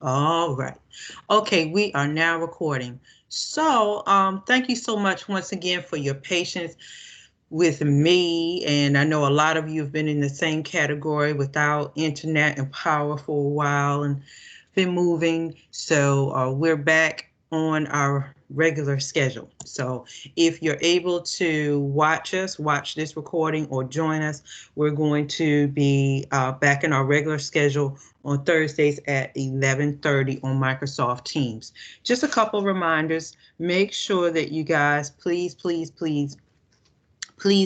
All right. Okay, we are now recording. So, thank you so much once again for your patience with me. And I know a lot of you have been in the same category without internet and power for a while and been moving. So, we're back on our regular schedule. So, if you're able to watch us, watch this recording, or join us, we're going to be back in our regular schedule on Thursdays at 11:30 on Microsoft Teams. Just a couple reminders. Make sure that you guys, please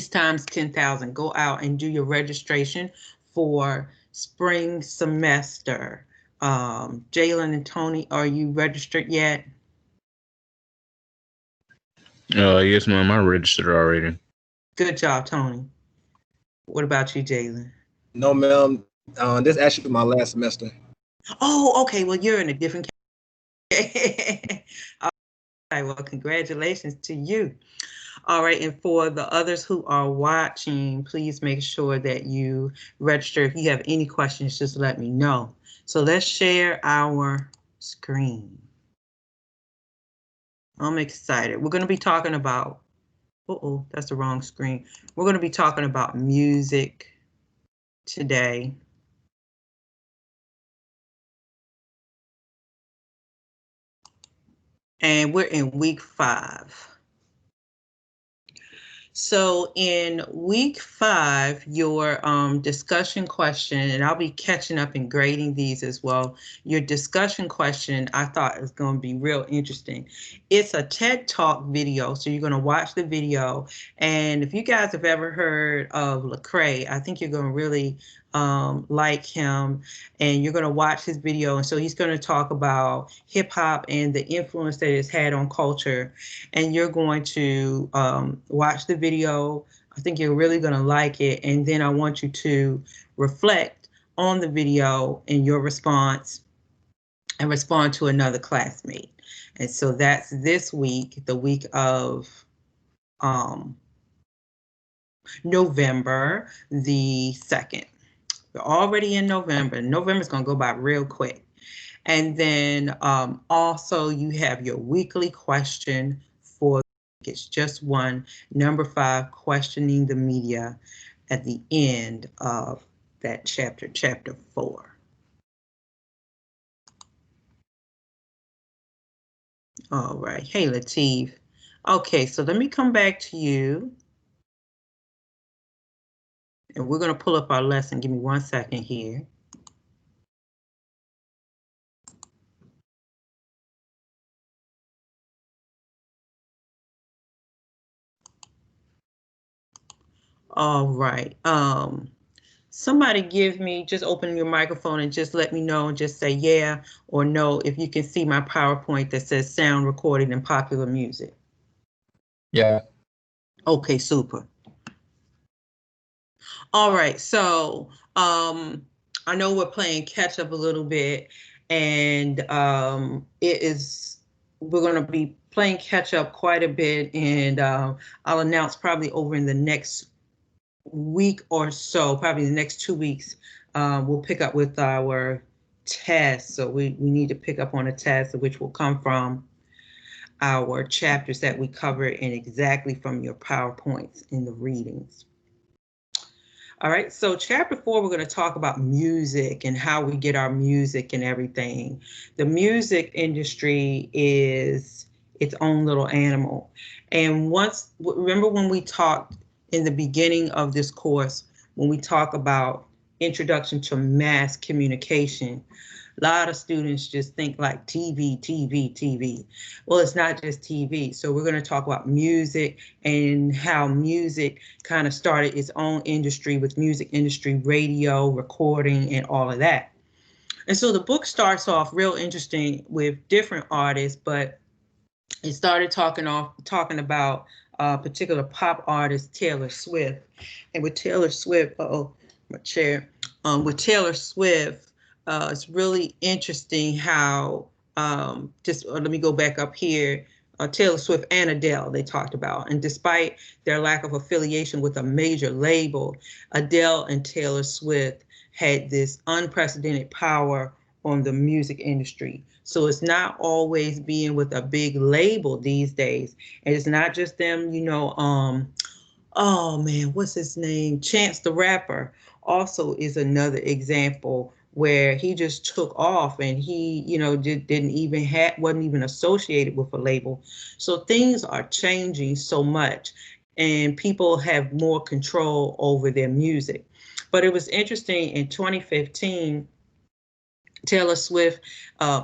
times 10,000, go out and do your registration for spring semester. Jalen and Tony, are you registered yet? Yes, ma'am. I registered already. Good job, Tony. What about you, Jalen? No, ma'am. This is actually my last semester. Oh, okay. Well, you're in a different. All right. Well, congratulations to you. All right, and for the others who are watching, please make sure that you register. If you have any questions, just let me know. So let's share our screen. I'm excited. We're going to be talking about, that's the wrong screen. We're going to be talking about music today. And we're in week 5. So in week 5, your discussion question, and I'll be catching up and grading these as well. Your discussion question I thought is going to be real interesting. It's a TED Talk video, so you're going to watch the video. And if you guys have ever heard of Lecrae, I think you're going to really like him, and you're going to watch his video. And so he's going to talk about hip hop and the influence that it's had on culture. And you're going to watch the video. I think you're really going to like it. And then I want you to reflect on the video and your response and respond to another classmate. And so that's this week, the week of November the 2nd. We're already in November. November's going to go by real quick. And then also you have your weekly question for, it's just one, number 5, questioning the media at the end of that chapter, chapter 4. All right. Hey, Latif. Okay, so let me come back to you. And we're going to pull up our lesson. Give me 1 second here. All right. Somebody give me, just open your microphone and just let me know, just say yeah or no if you can see my PowerPoint that says sound recording and popular music. Yeah. Okay, super. All right, so I know we're playing catch up a little bit, and we're going to be playing catch up quite a bit, and I'll announce probably over in the next week or so, probably the next 2 weeks, we'll pick up with our tests. So we need to pick up on a test, which will come from our chapters that we cover and exactly from your PowerPoints in the readings. All right, so chapter 4, we're going to talk about music and how we get our music and everything. The music industry is its own little animal. And remember when we talked in the beginning of this course, when we talk about introduction to mass communication, a lot of students just think like TV. Well, it's not just TV. So we're going to talk about music and how music kind of started its own industry with music industry, radio, recording, and all of that. And so the book starts off real interesting with different artists, but it started talking about a particular pop artist, Taylor Swift. And with Taylor Swift, my chair. With Taylor Swift, it's really interesting how, let me go back up here, Taylor Swift and Adele, they talked about. And despite their lack of affiliation with a major label, Adele and Taylor Swift had this unprecedented power on the music industry. So it's not always being with a big label these days. And it's not just them, oh man, what's his name? Chance the Rapper also is another example where he just took off and he, didn't even wasn't even associated with a label. So things are changing so much and people have more control over their music. But it was interesting in 2015, Taylor Swift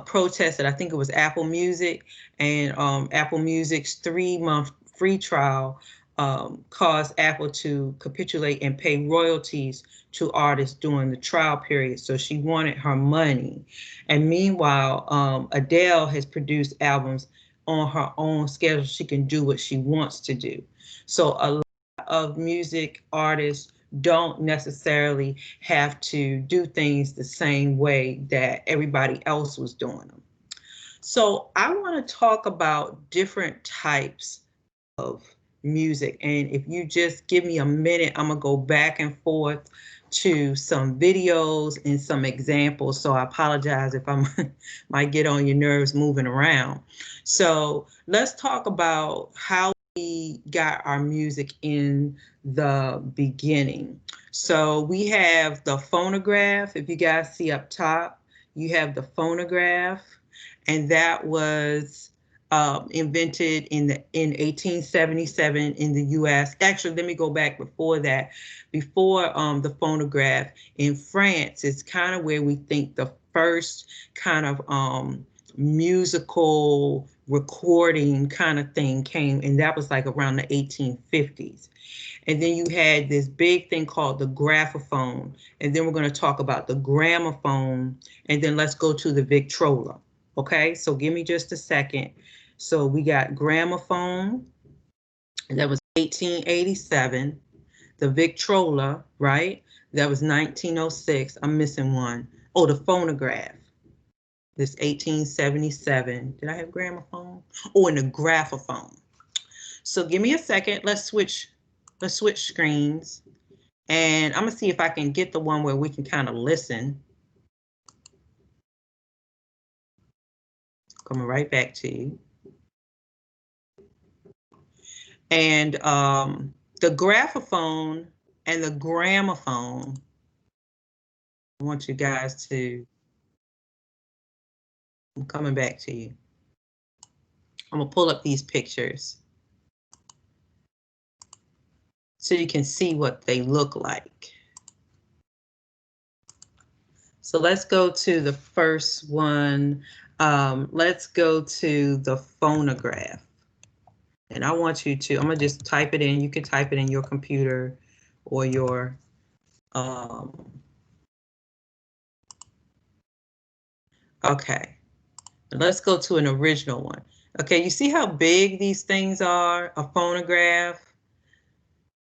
protested, I think it was Apple Music, and Apple Music's 3-month free trial caused Apple to capitulate and pay royalties to artists during the trial period. So she wanted her money. And meanwhile, Adele has produced albums on her own schedule. She can do what she wants to do. So a lot of music artists don't necessarily have to do things the same way that everybody else was doing them. So I want to talk about different types of music. And if you just give me a minute, I'm gonna go back and forth to some videos and some examples. So I apologize if I might get on your nerves moving around. So let's talk about how we got our music in the beginning. So we have the phonograph. If you guys see up top, you have the phonograph, and that was invented in 1877 in the U.S. Actually, let me go back before that. Before the phonograph in France, it's kind of where we think the first kind of musical recording kind of thing came, and that was like around the 1850s. And then you had this big thing called the graphophone, and then we're going to talk about the gramophone, and then let's go to the Victrola. Okay, so give me just a second. So we got gramophone, that was 1887. The Victrola, right? That was 1906. I'm missing one. Oh, the phonograph. This 1877. Did I have gramophone? Oh, and the graphophone. So give me a second. Let's switch screens. And I'm gonna see if I can get the one where we can kind of listen. Coming right back to you. And the graphophone and the gramophone, I want you guys to, I'm coming back to you. I'm gonna pull up these pictures so you can see what they look like. So let's go to the first one. Let's go to the phonograph. And I want you to, I'm gonna just type it in. You can type it in your computer or your, okay. Let's go to an original one. Okay, you see how big these things are, a phonograph?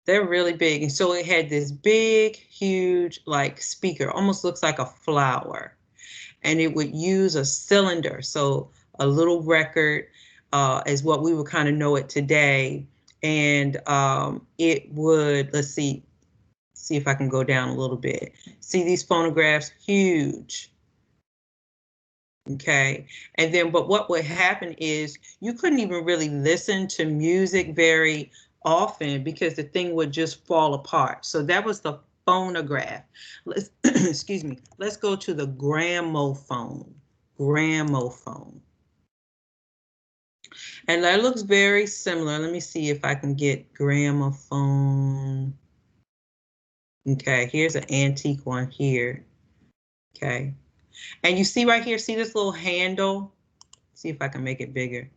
They're really big. And so it had this big, huge, like speaker, almost looks like a flower. And it would use a cylinder. So a little record is what we would kind of know it today. And it would, let's see if I can go down a little bit. See these phonographs, huge. Okay, and then, but what would happen is you couldn't even really listen to music very often because the thing would just fall apart. So that was the phonograph. Let's, excuse me, let's go to the gramophone. Gramophone. And that looks very similar. Let me see if I can get gramophone. Okay, here's an antique one here. Okay. And you see right here, see this little handle? See if I can make it bigger.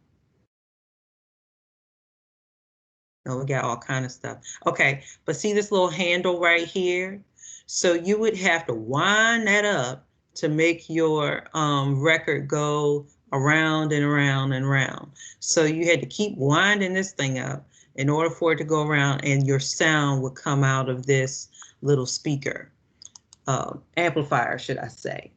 Oh, we got all kind of stuff. Okay, but see this little handle right here? So you would have to wind that up to make your record go around and around and around. So you had to keep winding this thing up in order for it to go around, and your sound would come out of this little speaker, amplifier, should I say.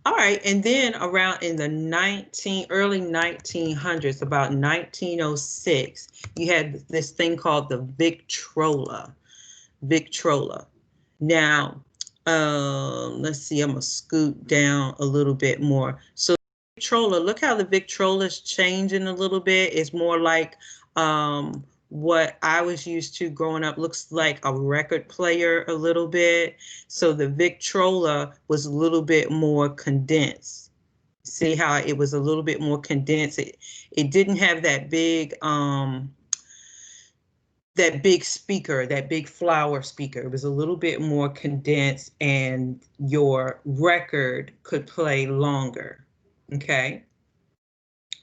All right, and then around in the early 1900s, about 1906, you had this thing called the Victrola. Victrola. Now, Let's see, I'm gonna scoot down a little bit more. So Victrola, look how the Victrola's changing a little bit. It's more like what I was used to growing up. Looks like a record player a little bit. So the Victrola was a little bit more condensed. See how it was a little bit more condensed. It didn't have that big speaker, that big flower speaker. It was a little bit more condensed and your record could play longer. Okay.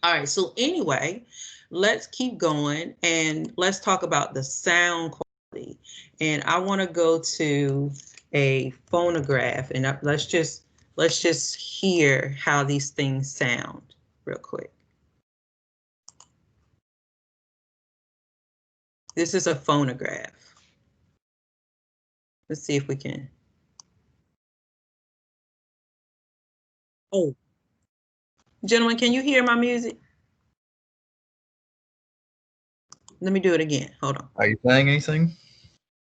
All right. So anyway, let's keep going and let's talk about the sound quality. And I want to go to a phonograph and let's just hear how these things sound real quick. This is a phonograph. Let's see if we can. Oh, gentlemen, can you hear my music? Let me do it again. Hold on. Are you playing anything?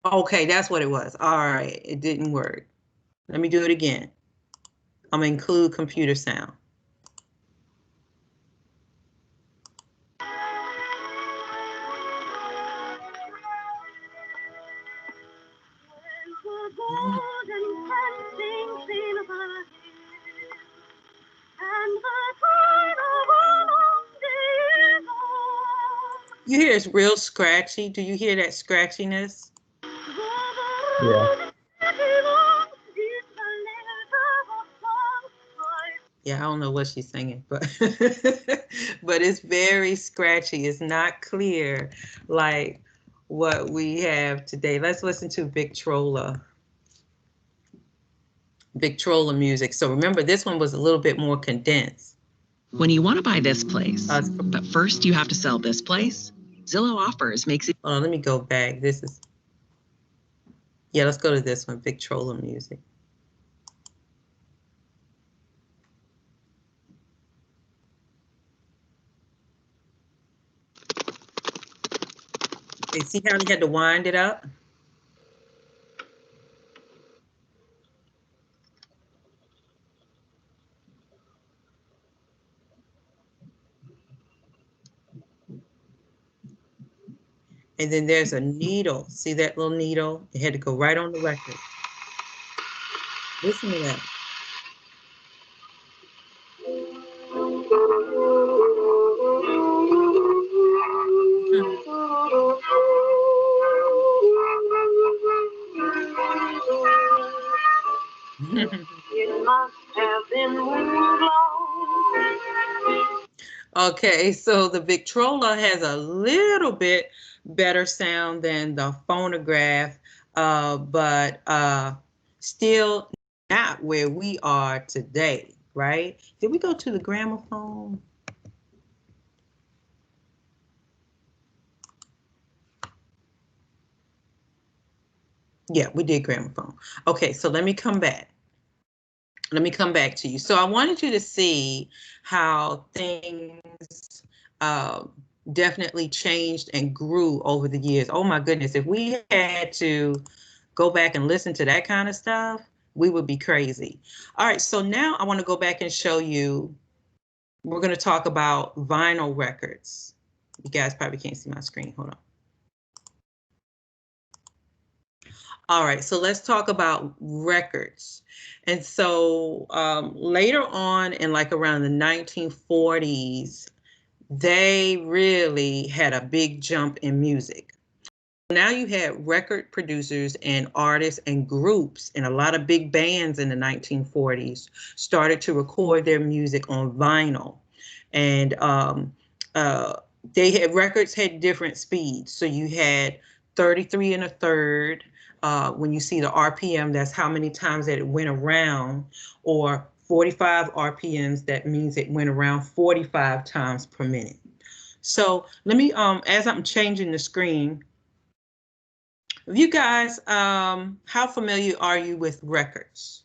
Okay, that's what it was. All right, it didn't work. Let me do it again. I'm gonna include computer sound. You hear it's real scratchy. Do you hear that scratchiness? Yeah. Yeah, I don't know what she's singing, but but it's very scratchy. It's not clear like what we have today. Let's listen to Victrola music. So remember, this one was a little bit more condensed. When you want to buy this place, but first you have to sell this place, Zillow Offers makes it. Let me go back. This is, yeah, let's go to this one, Victrola music. Okay, see how he had to wind it up? And then there's a needle. See that little needle? It had to go right on the record. Listen to that. It must have been okay, so the Victrola has a little bit better sound than the phonograph, but still not where we are today, right? Did we go to the gramophone? Yeah, we did gramophone. Okay, so let me come back. Let me come back to you. So I wanted you to see how things definitely changed and grew over the years. Oh my goodness, if we had to go back and listen to that kind of stuff, we would be crazy. All right, so now I want to go back and show you, we're going to talk about vinyl records. You guys probably can't see my screen. Hold on. All right, so let's talk about records. And so later on in like around the 1940s, they really had a big jump in music. Now you had record producers and artists and groups, and a lot of big bands in the 1940s started to record their music on vinyl. And they had, records had different speeds. So you had 33 and a third. When you see the RPM, that's how many times that it went around, or 45 RPMs, that means it went around 45 times per minute. So let me, as I'm changing the screen, you guys, how familiar are you with records?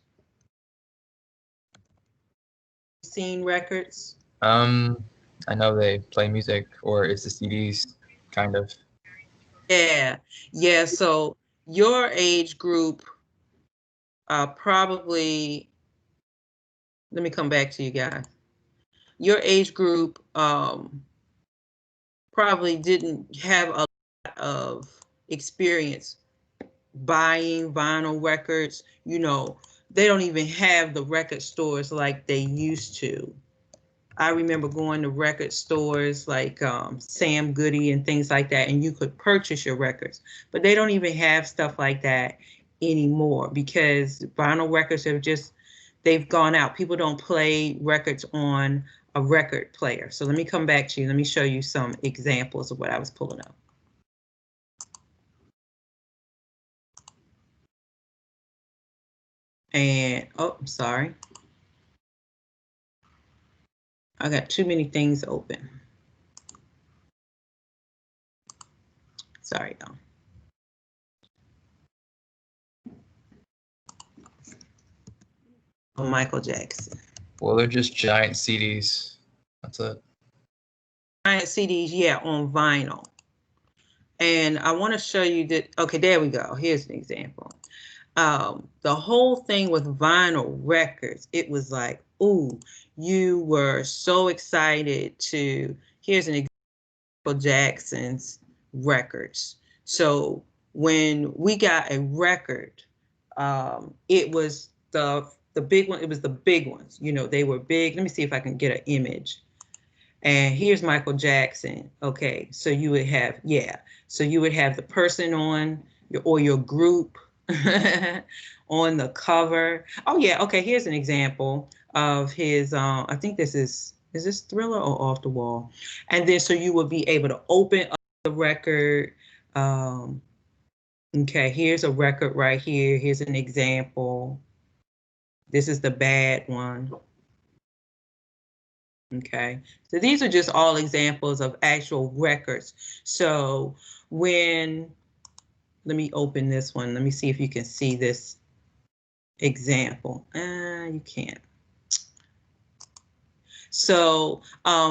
Seen records? I know they play music, or it's the CDs, kind of. Yeah, yeah. So your age group probably, let me come back to you guys. Your age group probably didn't have a lot of experience buying vinyl records. You know, they don't even have the record stores like they used to. I remember going to record stores like Sam Goody and things like that, and you could purchase your records. But they don't even have stuff like that anymore because vinyl records have just, they've gone out. People don't play records on a record player. So let me come back to you. Let me show you some examples of what I was pulling up. And, oh, I'm sorry. I got too many things open. Sorry, y'all. Oh, Michael Jackson. Well, they're just giant CDs. That's it. Giant CDs, yeah, on vinyl. And I want to show you that, okay, there we go. Here's an example. The whole thing with vinyl records, it was like, ooh, you were so excited to, here's an example, Jackson's records. So when we got a record, it was the big one, it was the big ones, you know, they were big. Let me see if I can get an image. And here's Michael Jackson. Okay, so you would have, yeah, so you would have the person on your group on the cover. Oh yeah, okay, here's an example of his, I think this is this Thriller or Off the Wall? And then so you would be able to open up the record. Okay, here's a record right here. Here's an example. This is the bad one. Okay, so these are just all examples of actual records. So when, let me open this one. Let me see if you can see this example. You can't. So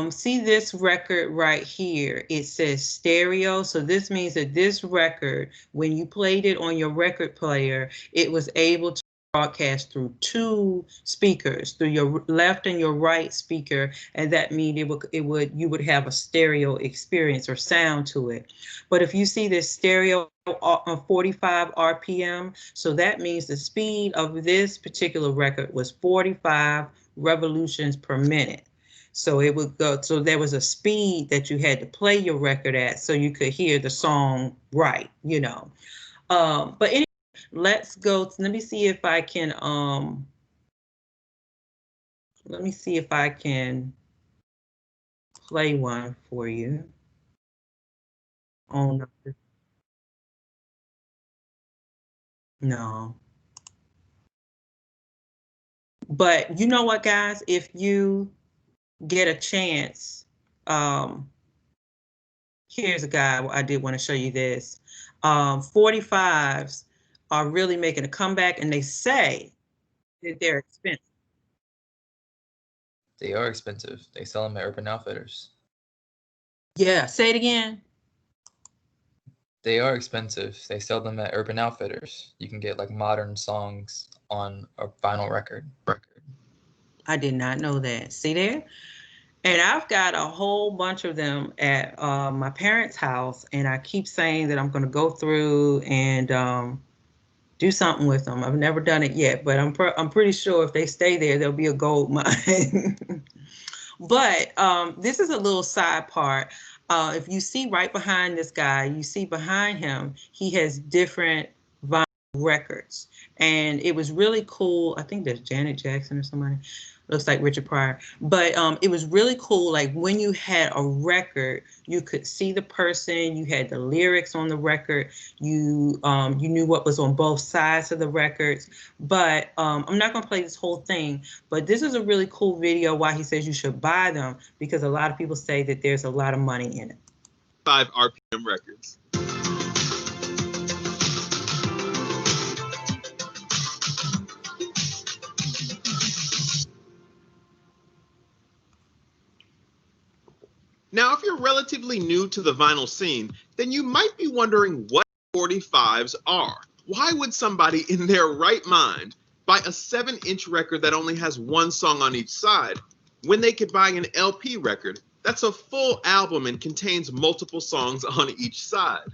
see this record right here, it says stereo. So this means that this record, when you played it on your record player, it was able to broadcast through two speakers, through your left and your right speaker, and that means you would have a stereo experience or sound to it. But if you see this stereo on 45 RPM, so that means the speed of this particular record was 45 revolutions per minute. So it would go, so there was a speed that you had to play your record at so you could hear the song right, you know. But anyway, let's go, let me see if I can, play one for you. Oh, no. But you know what, guys, if you get a chance, here's a guy, I did want to show you this. 45s are really making a comeback, and they say that they're expensive. They are expensive. They sell them at Urban Outfitters. Yeah, say it again. They are expensive. They sell them at Urban Outfitters. You can get like modern songs on a vinyl record. I did not know that. See there? And I've got a whole bunch of them at my parents' house, and I keep saying that I'm going to go through and do something with them. I've never done it yet, but I'm pretty sure if they stay there, there'll be a gold mine. But this is a little side part. If you see right behind this guy, you see behind him, he has different vinyl records. And it was really cool. I think there's Janet Jackson or somebody. Looks like Richard Pryor. But it was really cool. Like when you had a record, you could see the person, you had the lyrics on the record, you knew what was on both sides of the records. But I'm not gonna play this whole thing, but this is a really cool video why he says you should buy them, because a lot of people say that there's a lot of money in it. 5 RPM records. Now, if you're relatively new to the vinyl scene, then you might be wondering what 45s are. Why would somebody in their right mind buy a 7-inch record that only has one song on each side, when they could buy an LP record that's a full album and contains multiple songs on each side?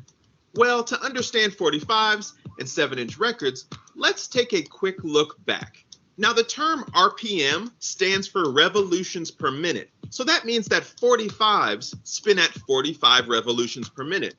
Well, to understand 45s and 7-inch records, let's take a quick look back. Now, the term RPM stands for revolutions per minute. So that means that 45s spin at 45 revolutions per minute.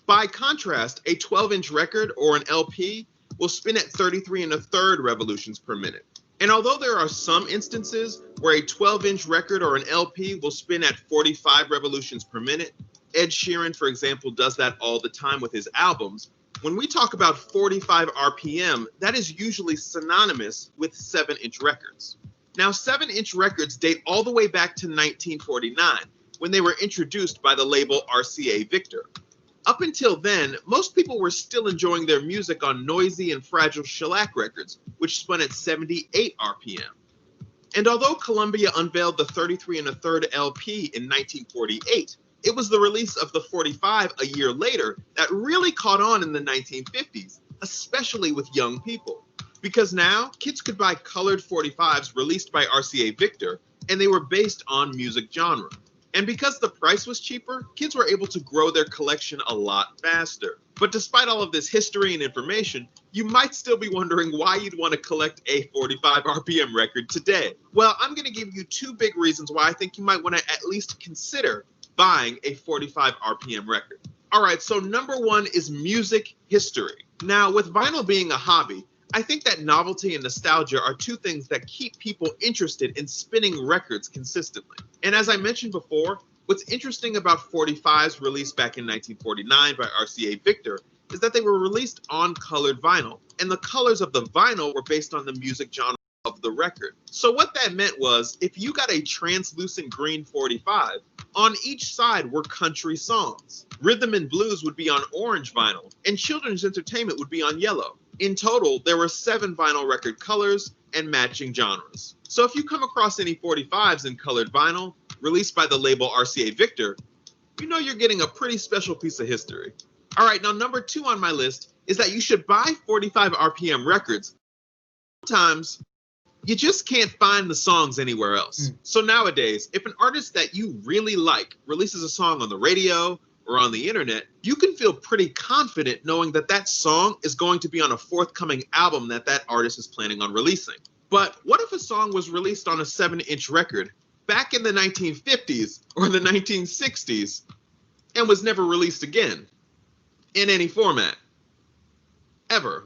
By contrast, a 12-inch record or an LP will spin at 33 1/3 revolutions per minute. And although there are some instances where a 12-inch record or an LP will spin at 45 revolutions per minute, Ed Sheeran, for example, does that all the time with his albums. When we talk about 45 RPM, that is usually synonymous with 7-inch records. Now, 7-inch records date all the way back to 1949, when they were introduced by the label RCA Victor. Up until then, most people were still enjoying their music on noisy and fragile shellac records, which spun at 78 RPM. And although Columbia unveiled the 33 1/3 LP in 1948, it was the release of the 45 a year later that really caught on in the 1950s, especially with young people. Because now, kids could buy colored 45s released by RCA Victor, and they were based on music genre. And because the price was cheaper, kids were able to grow their collection a lot faster. But despite all of this history and information, you might still be wondering why you'd want to collect a 45 RPM record today. Well, I'm going to give you 2 big reasons why I think you might want to at least consider buying a 45 RPM record. All right, so number 1 is music history. Now, with vinyl being a hobby, I think that novelty and nostalgia are 2 things that keep people interested in spinning records consistently. And as I mentioned before, what's interesting about 45s released back in 1949 by RCA Victor is that they were released on colored vinyl, and the colors of the vinyl were based on the music genre of the record. So what that meant was, if you got a translucent green 45, on each side were country songs. Rhythm and blues would be on orange vinyl, and children's entertainment would be on yellow. In total, there were 7 vinyl record colors and matching genres. So if you come across any 45s in colored vinyl, released by the label RCA Victor, you know you're getting a pretty special piece of history. All right, now number 2 on my list is that you should buy 45 RPM records. Sometimes you just can't find the songs anywhere else. So nowadays, if an artist that you really like releases a song on the radio or on the internet, you can feel pretty confident knowing that that song is going to be on a forthcoming album that that artist is planning on releasing. But what if a song was released on a 7-inch record back in the 1950s or the 1960s and was never released again in any format? Ever.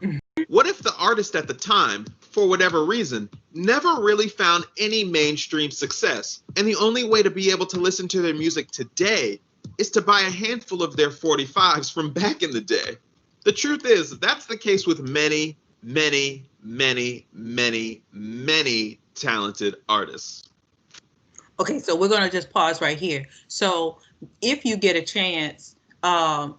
What if the artist at the time, for whatever reason, never really found any mainstream success, and the only way to be able to listen to their music today is to buy a handful of their 45s from back in the day? The truth is, that's the case with many, many, many, many, many talented artists. Okay, so we're going to just pause right here. So if you get a chance,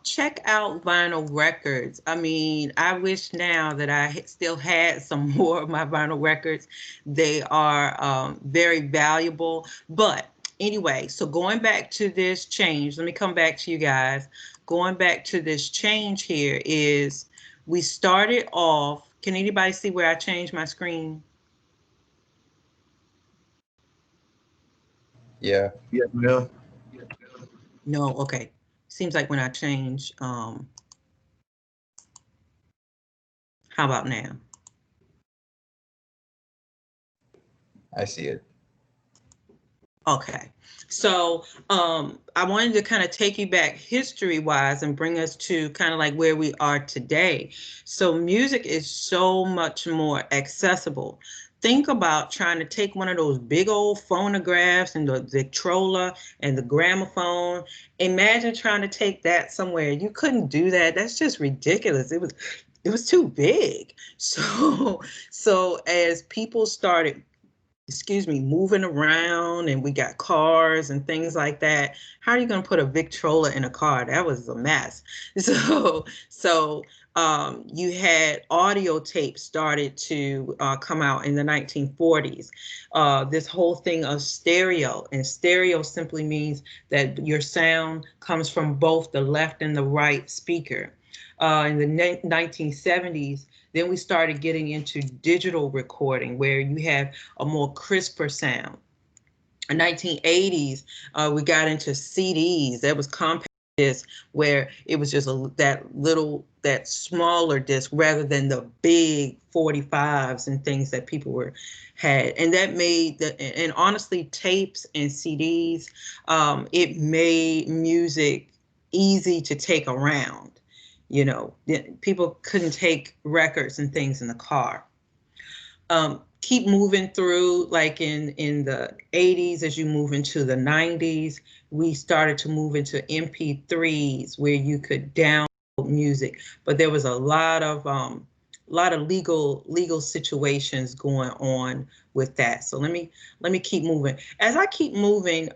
check out vinyl records. I mean, I wish now that I still had some more of my vinyl records. They are very valuable. But anyway, so going back to this change, let me come back to you guys. Going back to this change here is we started off. Can anybody see where I changed my screen? Yeah. Yeah, ma'am. No, okay. Seems like when I change, how about now? I see it. Okay, so I wanted to kind of take you back history-wise and bring us to kind of like where we are today. So music is so much more accessible. Think about trying to take one of those big old phonographs and the Victrola and the gramophone. Imagine trying to take that somewhere. You couldn't do that. That's just ridiculous. It was too big. So as people started, moving around and we got cars and things like that, how are you going to put a Victrola in a car? That was a mess. So you had audio tapes started to come out in the 1940s. This whole thing of stereo, and stereo simply means that your sound comes from both the left and the right speaker. In the 1970s, Then we started getting into digital recording where you have a more crisper sound. In 1980s, we got into CDs. That was compact disc, where it was just that smaller disc rather than the big 45s and things that people had. And that made and honestly, tapes and CDs, it made music easy to take around. You know, people couldn't take records and things in the car. Keep moving through, like in the 80s, as you move into the 90s, we started to move into MP3s where you could download music, but there was a lot of legal situations going on with that. So let me keep moving. As I keep moving,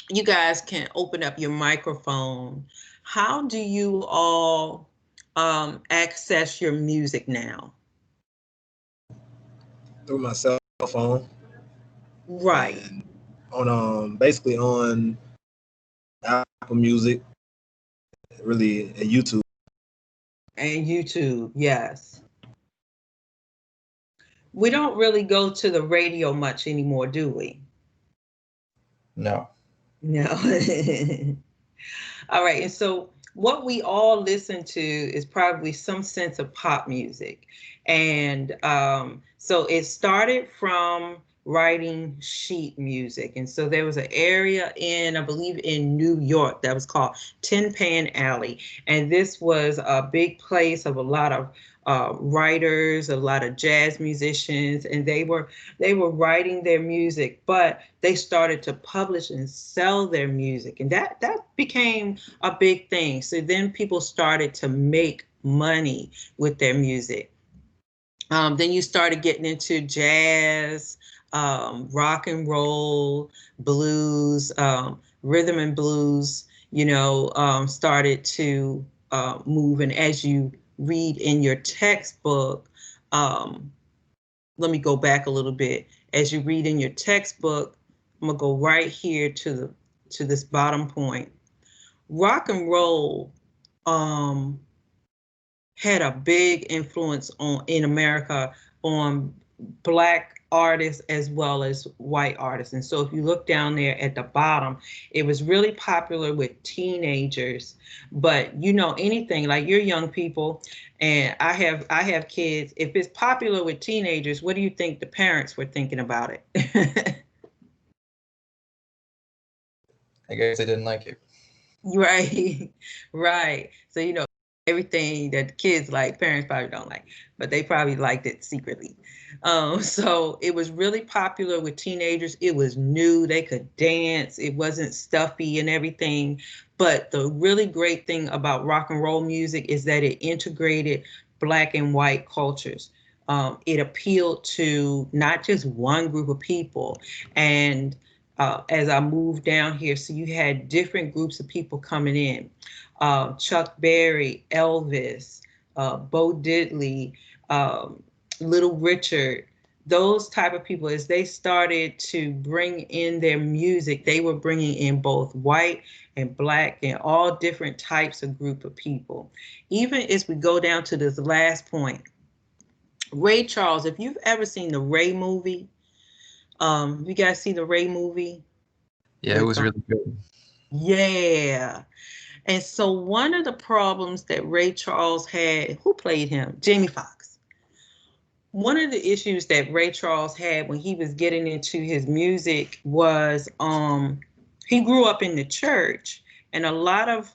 you guys can open up your microphone. How do you all access your music now? Through my cell phone. Right. And on basically on Apple Music, really, and YouTube. And YouTube, yes. We don't really go to the radio much anymore, do we? No. No. All right, and so what we all listen to is probably some sense of pop music. And so it started from writing sheet music. And so there was an area I believe in New York, that was called Tin Pan Alley. And this was a big place of a lot of writers, a lot of jazz musicians, and they were writing their music, but they started to publish and sell their music, and that became a big thing. So then people started to make money with their music. Then you started getting into jazz, rock and roll, blues, rhythm and blues, started to move. And as you read in your textbook, let me go back a little bit. As you read in your textbook, I'm gonna go right here to this bottom point. Rock and roll had a big influence in America on Black artists as well as white artists. And so if you look down there at the bottom, it was really popular with teenagers. But anything, like you're young people, and I have kids. If it's popular with teenagers, what do you think the parents were thinking about it? I guess they didn't like it. Right, right. So everything that the kids like, parents probably don't like, but they probably liked it secretly. So it was really popular with teenagers. It was new, they could dance, it wasn't stuffy and everything. But the really great thing about rock and roll music is that it integrated Black and white cultures. It appealed to not just one group of people. And as I moved down here, so you had different groups of people coming in. Chuck Berry, Elvis, Bo Diddley, Little Richard, those type of people, as they started to bring in their music, they were bringing in both white and Black and all different types of group of people. Even as we go down to this last point, Ray Charles, if you've ever seen the Ray movie, you guys see the Ray movie? Yeah, it was really good. Yeah. And so one of the problems that Ray Charles had, who played him? Jamie Foxx. One of the issues that Ray Charles had when he was getting into his music was he grew up in the church, and a lot of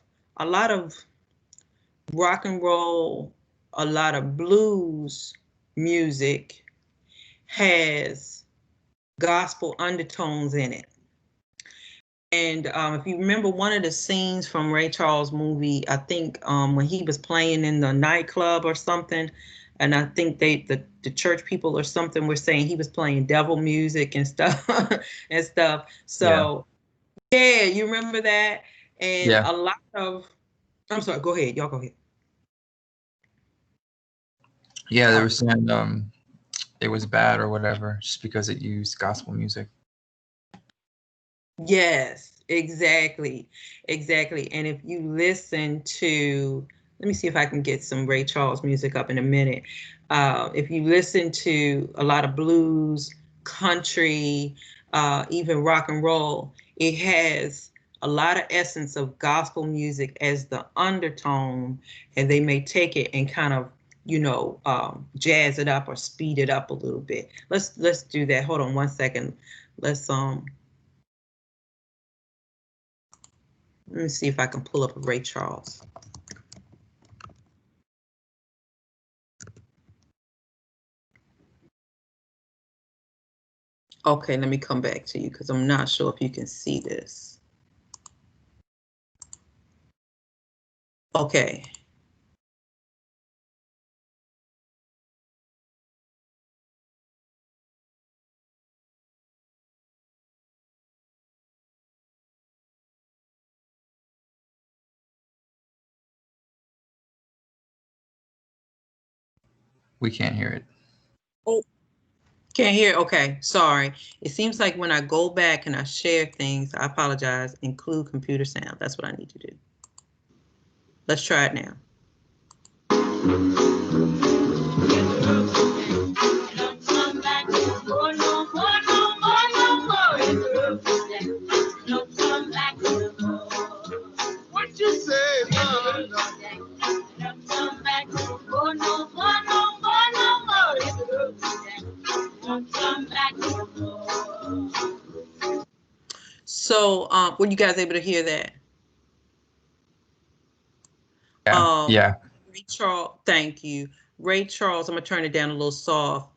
rock and roll, a lot of blues music has gospel undertones in it. And if you remember one of the scenes from Ray Charles' movie, I think when he was playing in the nightclub or something, and I think the church people or something were saying he was playing devil music and stuff and stuff. So yeah, you remember that? And Yeah. a lot of, I'm sorry, go ahead, y'all go ahead. Yeah, they were saying it was bad or whatever just because it used gospel music. Yes, exactly. And if you listen to let me see if I can get some Ray Charles music up in a minute. If you listen to a lot of blues, country, even rock and roll, it has a lot of essence of gospel music as the undertone, and they may take it and kind of, you know, jazz it up or speed it up a little bit. Let's do that. Hold on one second. Let's let me see if I can pull up a Ray Charles. Okay, let me come back to you because I'm not sure if you can see this. Okay. We can't hear it. Oh, can't hear. Okay, sorry. It seems like when I go back and I share things, I apologize, include computer sound. That's what I need to do. Let's try it now. What you say, Lord? So, were you guys able to hear that? Yeah. Yeah. Ray Charles, thank you. Ray Charles, I'm gonna turn it down a little soft.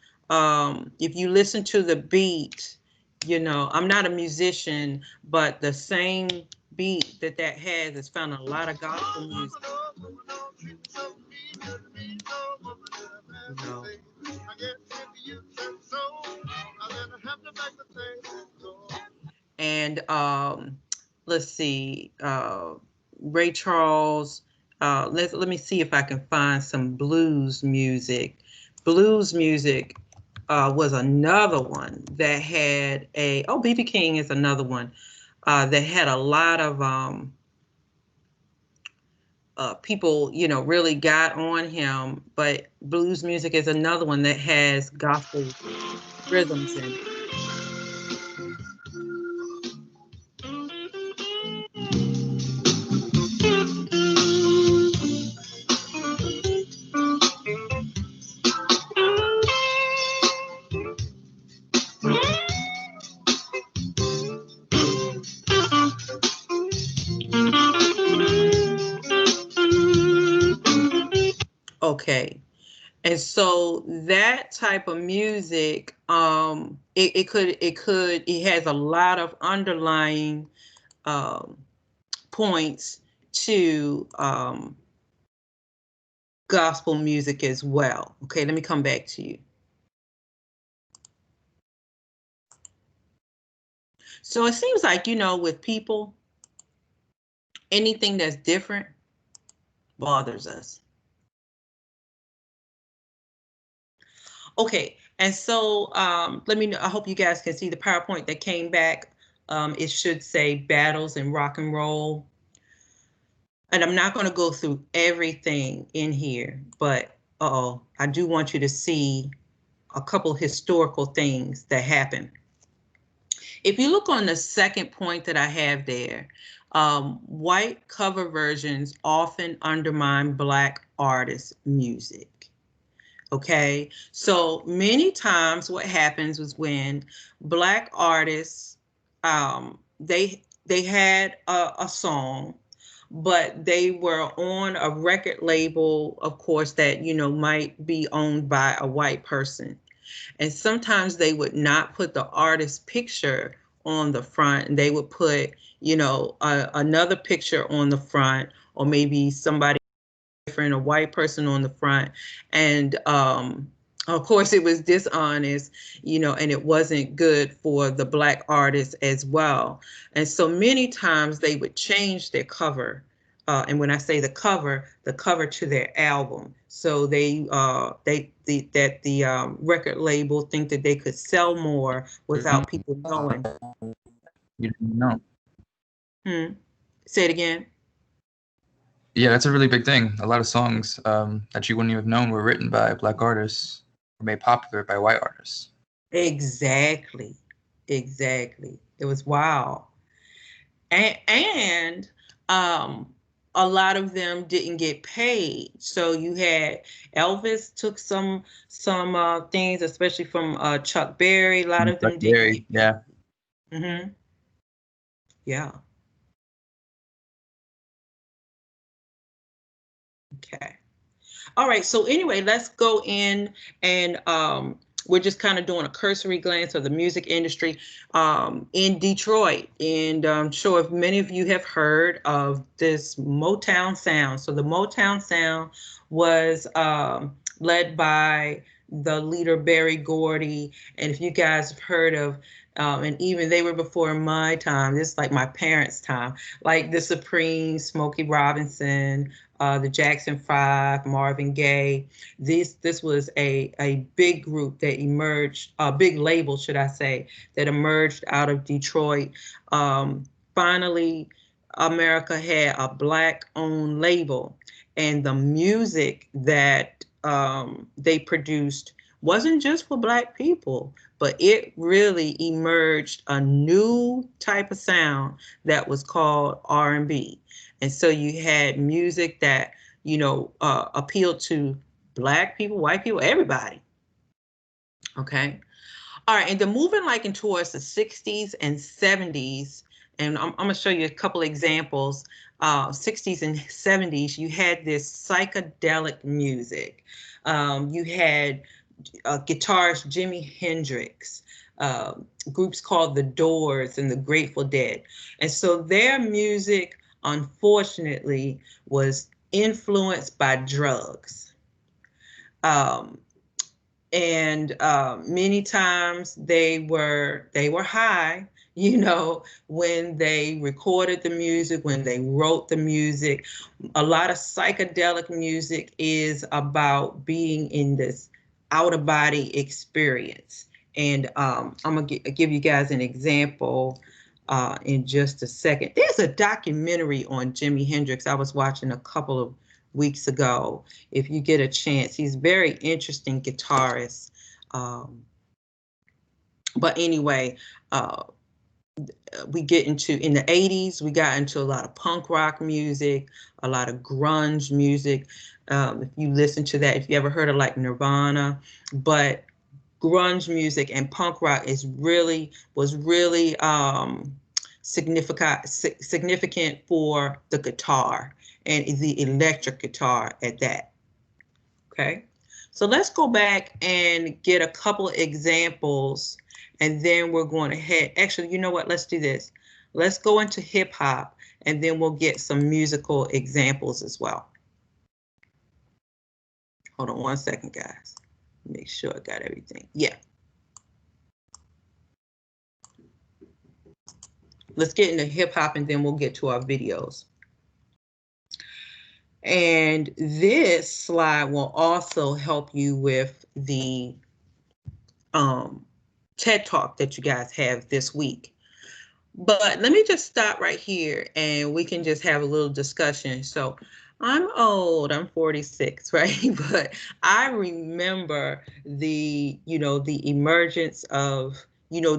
If you listen to the beat, you know, I'm not a musician, but the same beat that has is found in a lot of gospel music. No. And let's see, Ray Charles. Let me see if I can find some blues music. Blues music was another one that had a. Oh, B.B. King is another one that had a lot of people, you know, really got on him. But blues music is another one that has gospel rhythms in it. Okay. And so that type of music, it has a lot of underlying points to gospel music as well. Okay, let me come back to you. So it seems like, you know, with people, anything that's different bothers us. Okay, and so let me know. I hope you guys can see the PowerPoint that came back. It should say battles in rock and roll. And I'm not going to go through everything in here, but I do want you to see a couple historical things that happened. If you look on the second point that I have there, white cover versions often undermine Black artists' music. Okay, so many times what happens was when Black artists, they had a song, but they were on a record label, of course, that, you know, might be owned by a white person. And sometimes they would not put the artist's picture on the front, and they would put, you know, another picture on the front, or maybe somebody different, a white person on the front. And of course it was dishonest, you know, and it wasn't good for the Black artists as well. And so many times they would change their cover. And when I say the cover to their album. So the record label think that they could sell more without people knowing. You didn't know. Say it again. Yeah, that's a really big thing. A lot of songs that you wouldn't even have known were written by Black artists were made popular by white artists. Exactly. Exactly. It was wild. And a lot of them didn't get paid. So you had Elvis took some things, especially from Chuck Berry. A lot of Chuck them didn't Berry, get yeah. paid. Mm-hmm. Yeah. Okay. All right. So anyway, let's go in and we're just kind of doing a cursory glance of the music industry in Detroit. And I'm sure if many of you have heard of this Motown sound. So the Motown sound was led by the leader Berry Gordy. And if you guys have heard of, and even they were before my time, this is like my parents' time, like the Supremes, Smokey Robinson, the Jackson 5, Marvin Gaye. This was a big group that emerged, a big label, should I say, that emerged out of Detroit. Finally, America had a Black-owned label, and the music that they produced wasn't just for Black people, but it really emerged a new type of sound that was called R&B. And so you had music that, appealed to Black people, white people, everybody. Okay. All right. And then moving like in towards the 60s and 70s, and I'm going to show you a couple examples. 60s and 70s, you had this psychedelic music. You had guitarist Jimi Hendrix, groups called The Doors and the Grateful Dead. And so their music, unfortunately, was influenced by drugs. And many times they were high, when they recorded the music, when they wrote the music. A lot of psychedelic music is about being in this out of body experience. And I'm gonna give you guys an example in just a second. There's a documentary on Jimi Hendrix I was watching a couple of weeks ago. If you get a chance, he's a very interesting guitarist. But anyway, we get into, in the 80s, we got into a lot of punk rock music, a lot of grunge music. If you listen to that, if you ever heard of like Nirvana, but grunge music and punk rock was really significant for the guitar and the electric guitar at that. Okay, so let's go back and get a couple of examples, and then we're going to head. Actually, you know what? Let's do this. Let's go into hip hop, and then we'll get some musical examples as well. Hold on one second, guys. Make sure I got everything. Yeah. Let's get into hip hop, and then we'll get to our videos. And this slide will also help you with the TED Talk that you guys have this week. But let me just stop right here and we can just have a little discussion. So I'm old, I'm 46, right? But I remember the emergence of,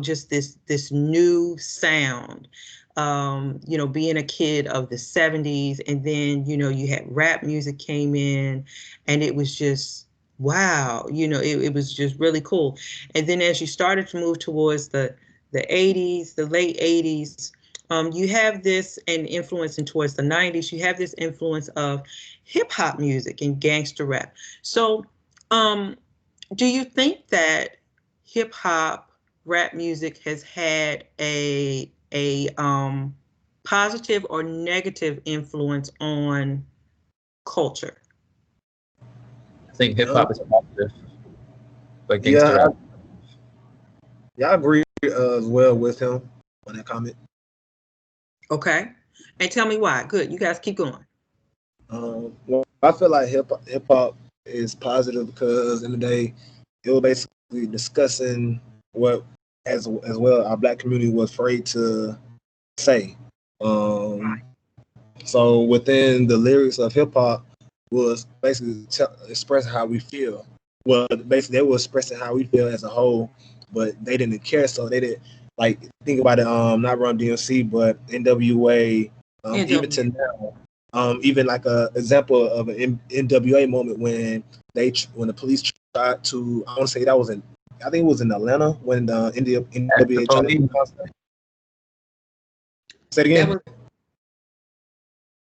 just this new sound. Being a kid of the 70s, and then, you had rap music came in, and it was just, wow, it was just really cool. And then as you started to move towards the 80s, the late 80s, you have this, and influencing towards the 90s, you have this influence of hip hop music and gangster rap. So do you think that hip hop rap music has had a positive or negative influence on culture? I think hip hop is positive, but Yeah, gangster rap. I agree as well with him on that comment. Okay. And tell me why. Good. You guys keep going. Well, I feel like hip hop is positive because in the day, it was basically discussing what as well our Black community was afraid to say. So within the lyrics of hip hop was basically expressing how we feel. Well, basically they were expressing how we feel as a whole, but they didn't care. So they didn't like think about it. Not Run DMC, but NWA. Even to now, even like a example of an NWA moment when when the police tried to, I want to say that was I think it was in Atlanta when the NWA tried to. Say it again. You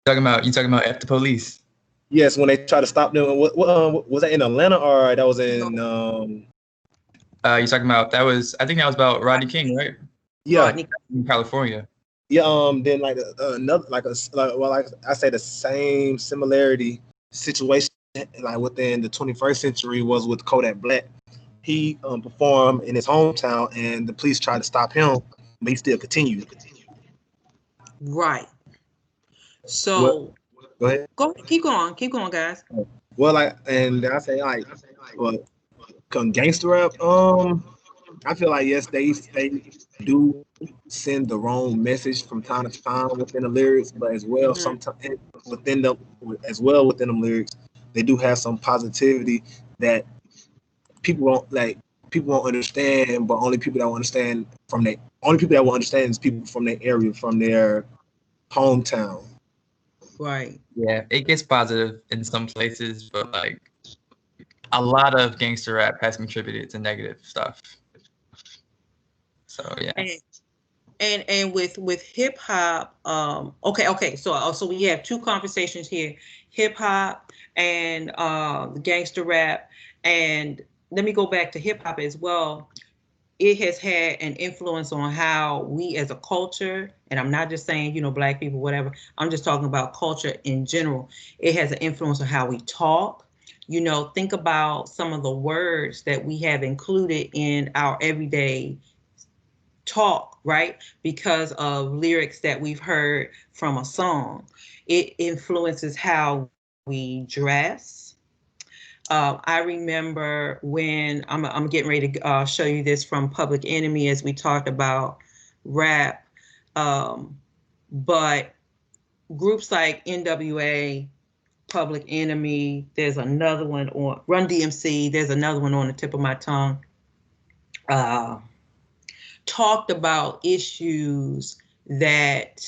talking about F the Police? Yes, when they tried to stop them. What was that in Atlanta or that was in? You talking about I think that was about Rodney King, right? Yeah, Rodney. In California. Yeah. Then like another like I say the same similarity situation like within the 21st century was with Kodak Black. He performed in his hometown and the police tried to stop him, but he still continued. Right. So go ahead. Keep going, guys. Well, and I say well, gangster rap. I feel like yes, they do send the wrong message from time to time within the lyrics, but as well sometimes within them lyrics, they do have some positivity that people won't understand, but only people that will understand is people from their area, from their hometown. Right. Yeah, it gets positive in some places, but like a lot of gangster rap has contributed to negative stuff. So yeah. And with hip hop, okay. So we have two conversations here: hip hop and the gangster rap. And let me go back to hip hop as well. It has had an influence on how we as a culture, and I'm not just saying, Black people, whatever. I'm just talking about culture in general. It has an influence on how we talk. Think about some of the words that we have included in our everyday talk, right? Because of lyrics that we've heard from a song. It influences how we dress. I remember when I'm getting ready to show you this from Public Enemy as we talked about rap. But groups like NWA, Public Enemy, there's another one on Run DMC, there's another one on the tip of my tongue. Talked about issues that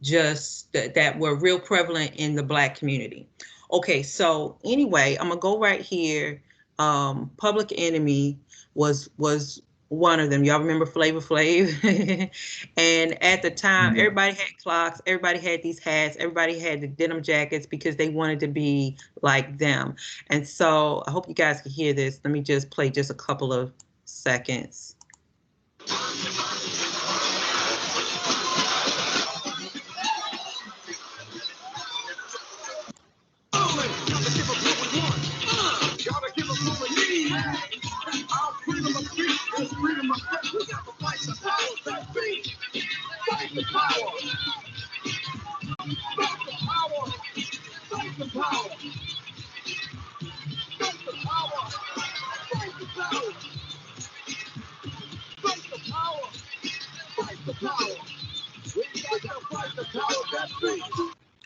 that were real prevalent in the Black community. Okay, so anyway, I'm gonna go right here. Public Enemy was one of them. Y'all remember Flavor Flav? And at the time, everybody had clocks, everybody had these hats, everybody had the denim jackets because they wanted to be like them. And so I hope you guys can hear this. Let me just play just a couple of seconds.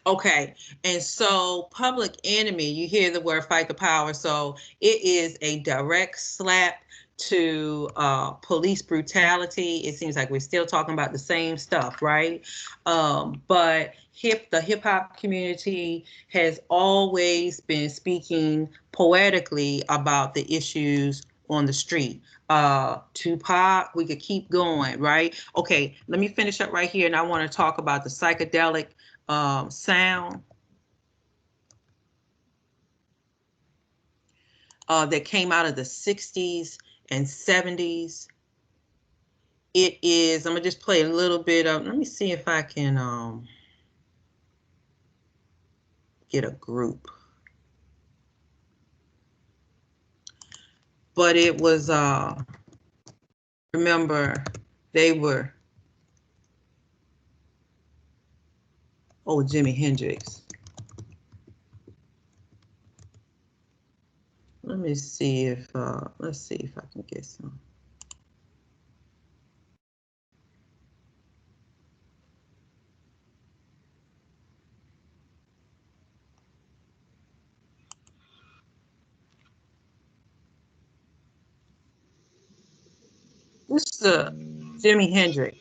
Okay, and so Public Enemy, you hear the word fight the power. So it is a direct slap to police brutality. It seems like we're still talking about the same stuff, right? But the hip hop community has always been speaking poetically about the issues on the street. Tupac, we could keep going, right? Okay, let me finish up right here, and I want to talk about the psychedelic sound that came out of the 60s and 70s. It is, I'm gonna just play a little bit of, let me see if I can get a group. But it was, remember, they were, Jimi Hendrix. Let me see if, let's see if I can get some. This is Jimi Hendrix.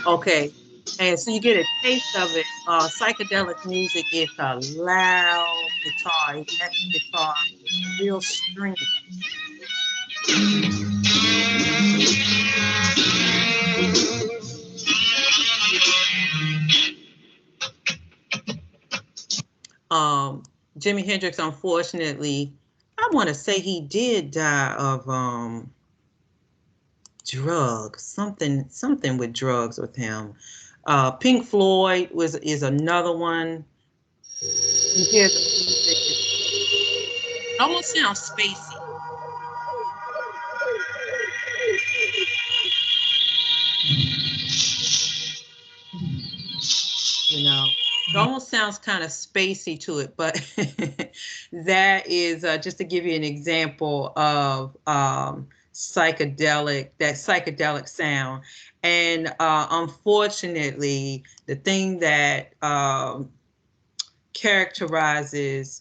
Okay, and so you get a taste of it. Psychedelic music is a loud guitar, electric guitar, real stringy. Jimi Hendrix, unfortunately, I want to say he did die of drugs, something with drugs with him. Pink Floyd is another one. You hear the music, it almost sounds spacey. You know, it almost sounds kind of spacey to it, but that is just to give you an example of psychedelic sound. And unfortunately, the thing that characterizes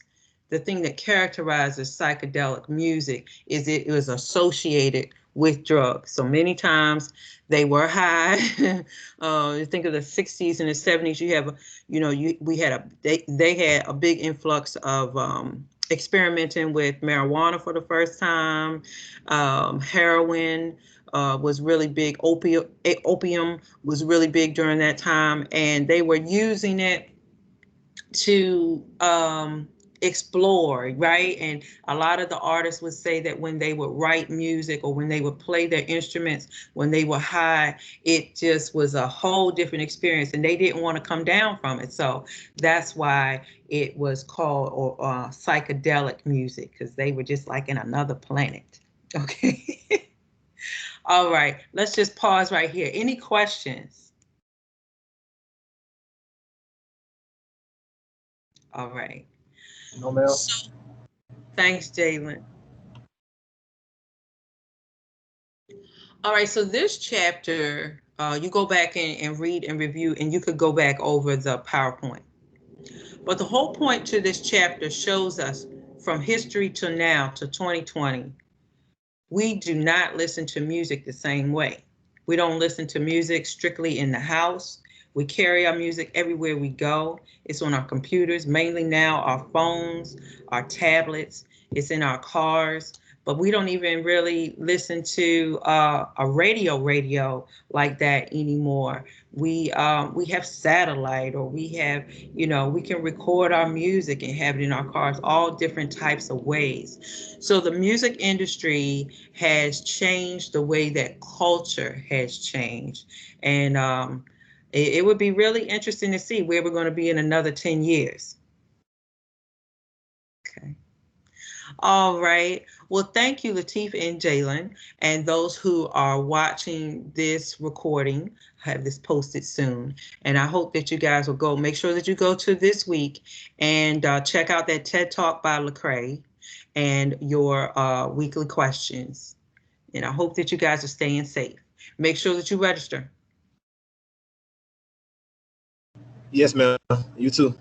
psychedelic music is it was associated with drugs. So many times they were high. You think of the 60s and the 70s, they had a big influx of experimenting with marijuana for the first time. Heroin was really big. Opium was really big during that time, and they were using it to explore, right? And a lot of the artists would say that when they would write music or when they would play their instruments, when they were high, it just was a whole different experience and they didn't want to come down from it. So that's why it was called psychedelic music, because they were just like in another planet. Okay. All right, let's just pause right here. Any questions? All right. No, ma'am. Thanks, Jalen. All right, so this chapter, you go back and read and review, and you could go back over the PowerPoint. But the whole point to this chapter shows us from history to now to 2020, we do not listen to music the same way. We don't listen to music strictly in the house. We carry our music everywhere we go. It's on our computers, mainly now our phones, our tablets, it's in our cars, but we don't even really listen to a radio like that anymore. We have satellite, or we have, we can record our music and have it in our cars, all different types of ways. So the music industry has changed the way that culture has changed. And it would be really interesting to see where we're going to be in another 10 years. Okay. All right. Well, thank you, Lateef and Jalen, and those who are watching this recording. Have this posted soon, and I hope that you guys will make sure that you go to this week and check out that TED Talk by Lecrae and your weekly questions. And I hope that you guys are staying safe. Make sure that you register. Yes, ma'am. You too.